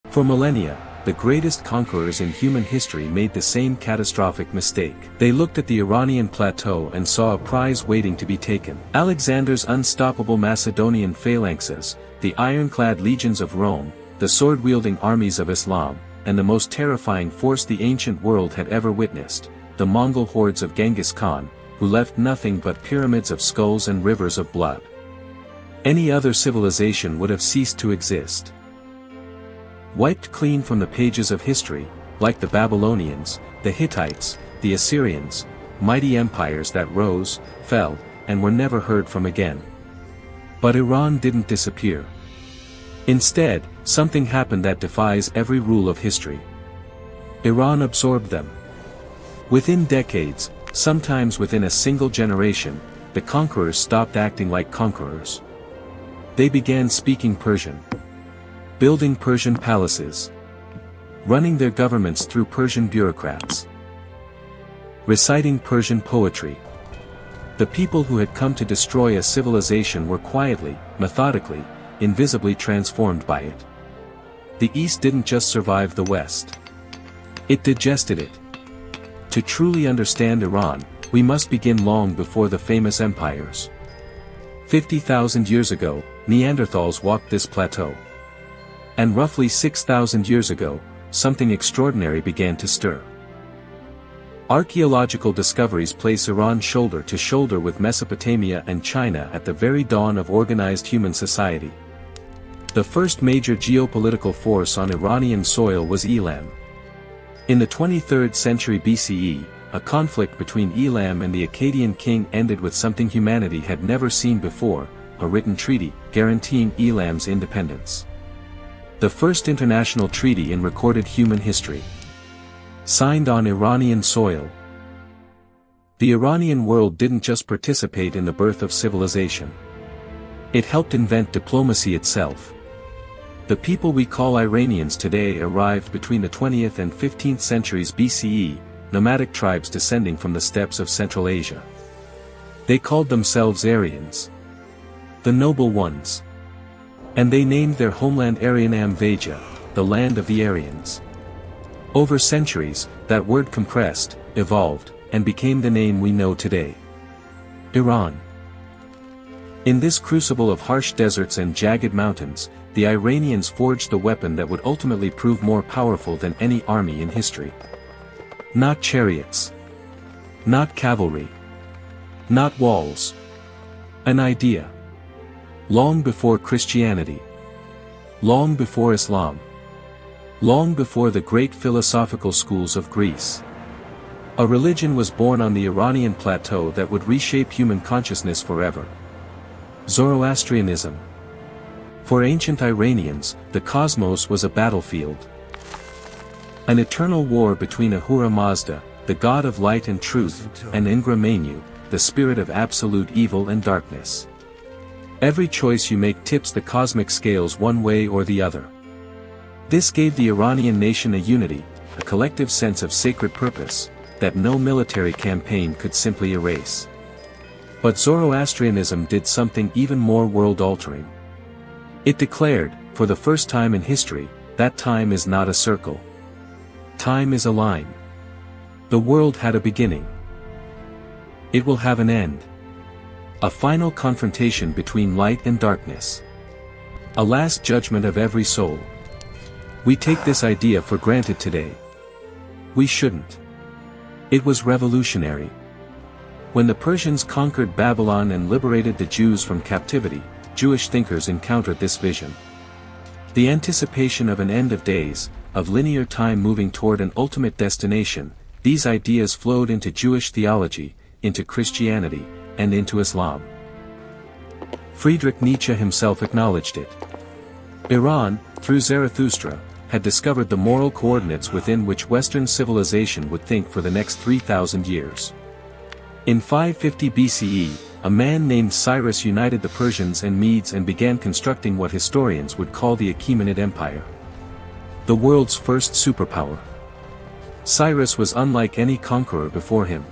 For millennia, the greatest conquerors in human history made the same catastrophic mistake. They looked at the Iranian plateau and saw a prize waiting to be taken. Alexander's unstoppable Macedonian phalanxes, the ironclad legions of Rome, the sword-wielding armies of Islam, and the most terrifying force the ancient world had ever witnessed, the Mongol hordes of Genghis Khan, who left nothing but pyramids of skulls and rivers of blood. Any other civilization would have ceased to exist. Wiped clean from the pages of history, like the Babylonians, the Hittites, the Assyrians, mighty empires that rose, fell, and were never heard from again. But Iran didn't disappear. Instead, something happened that defies every rule of history. Iran absorbed them. Within decades, sometimes within a single generation, the conquerors stopped acting like conquerors. They began speaking Persian, building Persian palaces, running their governments through Persian bureaucrats, reciting Persian poetry. The people who had come to destroy a civilization were quietly, methodically, invisibly transformed by it. The East didn't just survive the West. It digested it. To truly understand Iran, we must begin long before the famous empires. 50,000 years ago, Neanderthals walked this plateau. And roughly 6,000 years ago, something extraordinary began to stir. Archaeological discoveries place Iran shoulder to shoulder with Mesopotamia and China at the very dawn of organized human society. The first major geopolitical force on Iranian soil was Elam. In the 23rd century BCE, a conflict between Elam and the Akkadian king ended with something humanity had never seen before, a written treaty, guaranteeing Elam's independence. The first international treaty in recorded human history. Signed on Iranian soil. The Iranian world didn't just participate in the birth of civilization. It helped invent diplomacy itself. The people we call Iranians today arrived between the 20th and 15th centuries BCE, nomadic tribes descending from the steppes of Central Asia. They called themselves Aryans, the noble ones. And they named their homeland Aryanam Vaja, the land of the Aryans. Over centuries, that word compressed, evolved, and became the name we know today. Iran. In this crucible of harsh deserts and jagged mountains, the Iranians forged the weapon that would ultimately prove more powerful than any army in history. Not chariots. Not cavalry. Not walls. An idea. Long before Christianity. Long before Islam. Long before the great philosophical schools of Greece. A religion was born on the Iranian plateau that would reshape human consciousness forever. Zoroastrianism. For ancient Iranians, the cosmos was a battlefield. An eternal war between Ahura Mazda, the god of light and truth, and Ingra Mainyu, the spirit of absolute evil and darkness. Every choice you make tips the cosmic scales one way or the other. This gave the Iranian nation a unity, a collective sense of sacred purpose, that no military campaign could simply erase. But Zoroastrianism did something even more world-altering. It declared, for the first time in history, that time is not a circle. Time is a line. The world had a beginning. It will have an end. A final confrontation between light and darkness. A last judgment of every soul. We take this idea for granted today. We shouldn't. It was revolutionary. When the Persians conquered Babylon and liberated the Jews from captivity, Jewish thinkers encountered this vision. The anticipation of an end of days, of linear time moving toward an ultimate destination, these ideas flowed into Jewish theology, into Christianity, and into Islam. Friedrich Nietzsche himself acknowledged it. Iran, through Zarathustra, had discovered the moral coordinates within which Western civilization would think for the next 3,000 years. In 550 BCE, a man named Cyrus united the Persians and Medes and began constructing what historians would call the Achaemenid Empire. The world's first superpower. Cyrus was unlike any conqueror before him.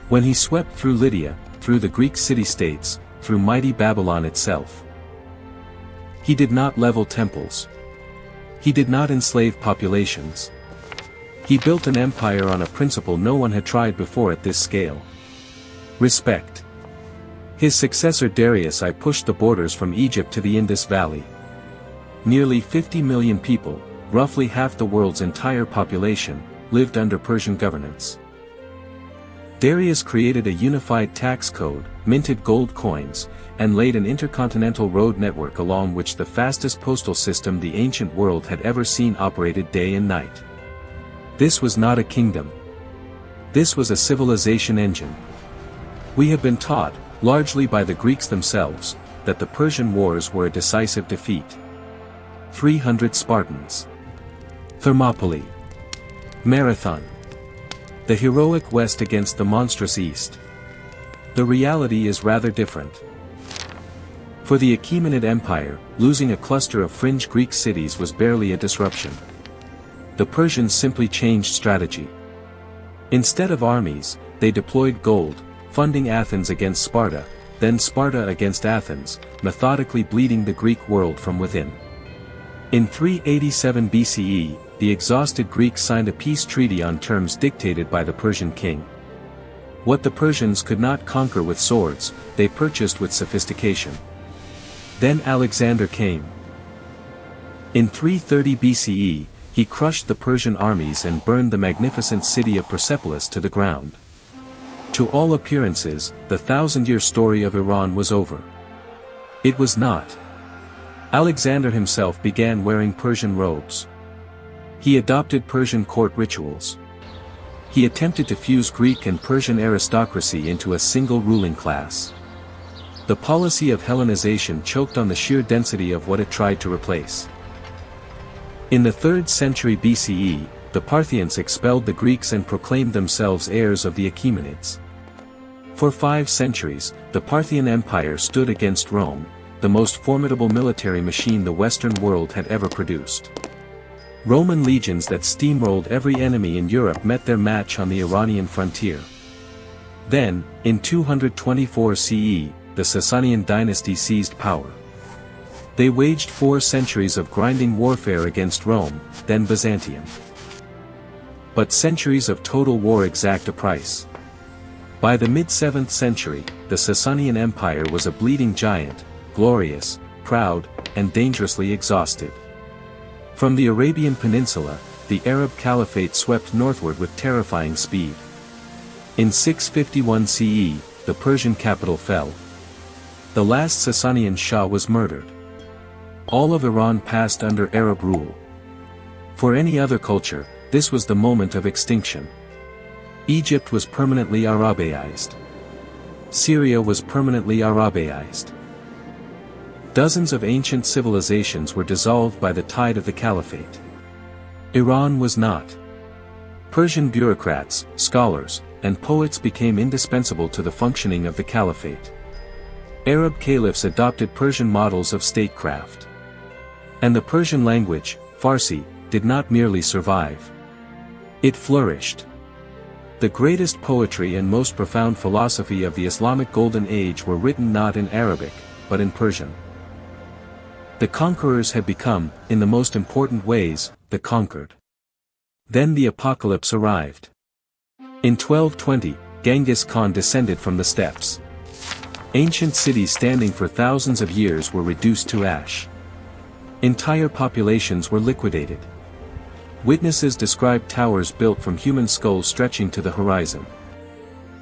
When he swept through Lydia, through the Greek city-states, through mighty Babylon itself, he did not level temples. He did not enslave populations. He built an empire on a principle no one had tried before at this scale. Respect. His successor Darius I pushed the borders from Egypt to the Indus Valley. Nearly 50 million people, roughly half the world's entire population, lived under Persian governance. Darius created a unified tax code, minted gold coins, and laid an intercontinental road network along which the fastest postal system the ancient world had ever seen operated day and night. This was not a kingdom. This was a civilization engine. We have been taught, largely by the Greeks themselves, that the Persian wars were a decisive defeat. 300 Spartans. Thermopylae. Marathon. The heroic West against the monstrous East. The reality is rather different. For the Achaemenid Empire, losing a cluster of fringe Greek cities was barely a disruption. The Persians simply changed strategy. Instead of armies, they deployed gold, funding Athens against Sparta, then Sparta against Athens, methodically bleeding the Greek world from within. In 387 BCE, the exhausted Greeks signed a peace treaty on terms dictated by the Persian king. What the Persians could not conquer with swords, they purchased with sophistication. Then Alexander came. In 330 BCE, he crushed the Persian armies and burned the magnificent city of Persepolis to the ground. To all appearances, the thousand-year story of Iran was over. It was not. Alexander himself began wearing Persian robes. He adopted Persian court rituals. He attempted to fuse Greek and Persian aristocracy into a single ruling class. The policy of Hellenization choked on the sheer density of what it tried to replace. In the 3rd century BCE, the Parthians expelled the Greeks and proclaimed themselves heirs of the Achaemenids. For 5 centuries, the Parthian Empire stood against Rome, the most formidable military machine the Western world had ever produced. Roman legions that steamrolled every enemy in Europe met their match on the Iranian frontier. Then, in 224 CE, the Sasanian dynasty seized power. They waged 4 centuries of grinding warfare against Rome, then Byzantium. But centuries of total war exact a price. By the mid-7th century, the Sasanian Empire was a bleeding giant, glorious, proud, and dangerously exhausted. From the Arabian Peninsula, the Arab Caliphate swept northward with terrifying speed. In 651 CE, the Persian capital fell. The last Sasanian Shah was murdered. All of Iran passed under Arab rule. For any other culture, this was the moment of extinction. Egypt was permanently Arabiized. Syria was permanently Arabiized. Dozens of ancient civilizations were dissolved by the tide of the Caliphate. Iran was not. Persian bureaucrats, scholars, and poets became indispensable to the functioning of the Caliphate. Arab caliphs adopted Persian models of statecraft. And the Persian language, Farsi, did not merely survive. It flourished. The greatest poetry and most profound philosophy of the Islamic Golden Age were written not in Arabic, but in Persian. The conquerors had become, in the most important ways, the conquered. Then the apocalypse arrived. In 1220, Genghis Khan descended from the steppes. Ancient cities standing for thousands of years were reduced to ash. Entire populations were liquidated. Witnesses described towers built from human skulls stretching to the horizon.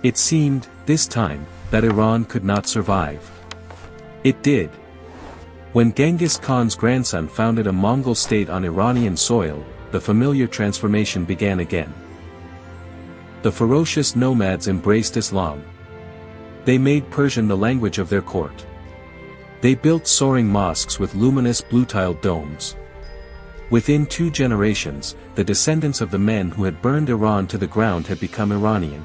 It seemed, this time, that Iran could not survive. It did. When Genghis Khan's grandson founded a Mongol state on Iranian soil, the familiar transformation began again. The ferocious nomads embraced Islam. They made Persian the language of their court. They built soaring mosques with luminous blue-tiled domes. Within 2 generations, the descendants of the men who had burned Iran to the ground had become Iranian.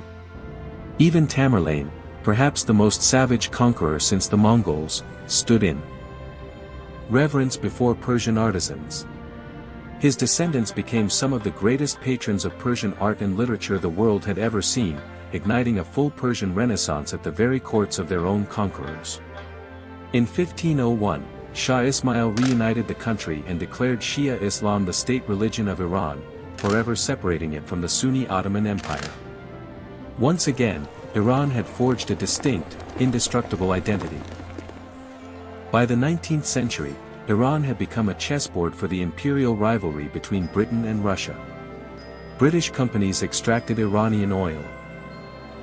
Even Tamerlane, perhaps the most savage conqueror since the Mongols, stood in reverence before Persian artisans. His descendants became some of the greatest patrons of Persian art and literature the world had ever seen, igniting a full Persian renaissance at the very courts of their own conquerors. In 1501, Shah Ismail reunited the country and declared Shia Islam the state religion of Iran, forever separating it from the Sunni Ottoman Empire. Once again, Iran had forged a distinct, indestructible identity. By the 19th century, Iran had become a chessboard for the imperial rivalry between Britain and Russia. British companies extracted Iranian oil.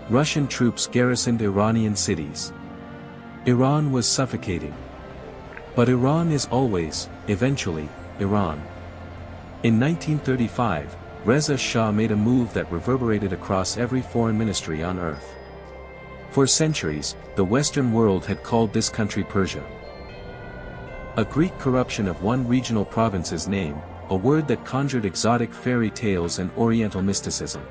Russian troops garrisoned Iranian cities. Iran was suffocating. But Iran is always, eventually, Iran. In 1935, Reza Shah made a move that reverberated across every foreign ministry on earth. For centuries, the Western world had called this country Persia. A Greek corruption of one regional province's name, a word that conjured exotic fairy tales and oriental mysticism.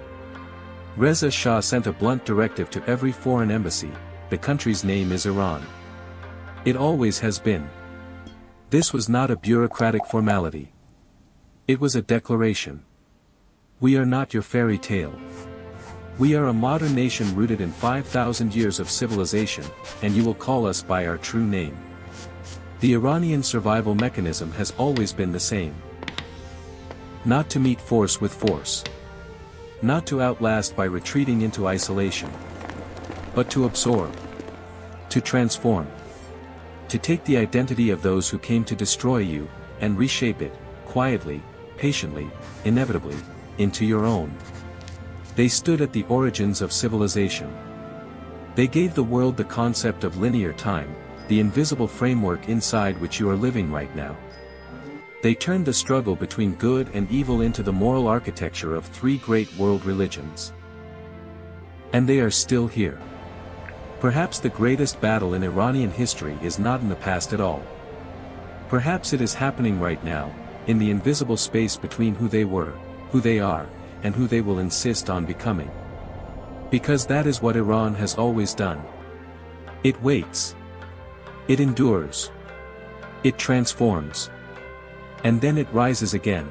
Reza Shah sent a blunt directive to every foreign embassy: the country's name is Iran. It always has been. This was not a bureaucratic formality. It was a declaration. We are not your fairy tale. We are a modern nation rooted in 5,000 years of civilization, and you will call us by our true name. The Iranian survival mechanism has always been the same. Not to meet force with force. Not to outlast by retreating into isolation. But to absorb. To transform. To take the identity of those who came to destroy you, and reshape it, quietly, patiently, inevitably, into your own. They stood at the origins of civilization. They gave the world the concept of linear time, the invisible framework inside which you are living right now. They turned the struggle between good and evil into the moral architecture of three great world religions. And they are still here. Perhaps the greatest battle in Iranian history is not in the past at all. Perhaps it is happening right now, in the invisible space between who they were, who they are, and who they will insist on becoming. Because that is what Iran has always done. It waits. It endures. It transforms. And then it rises again.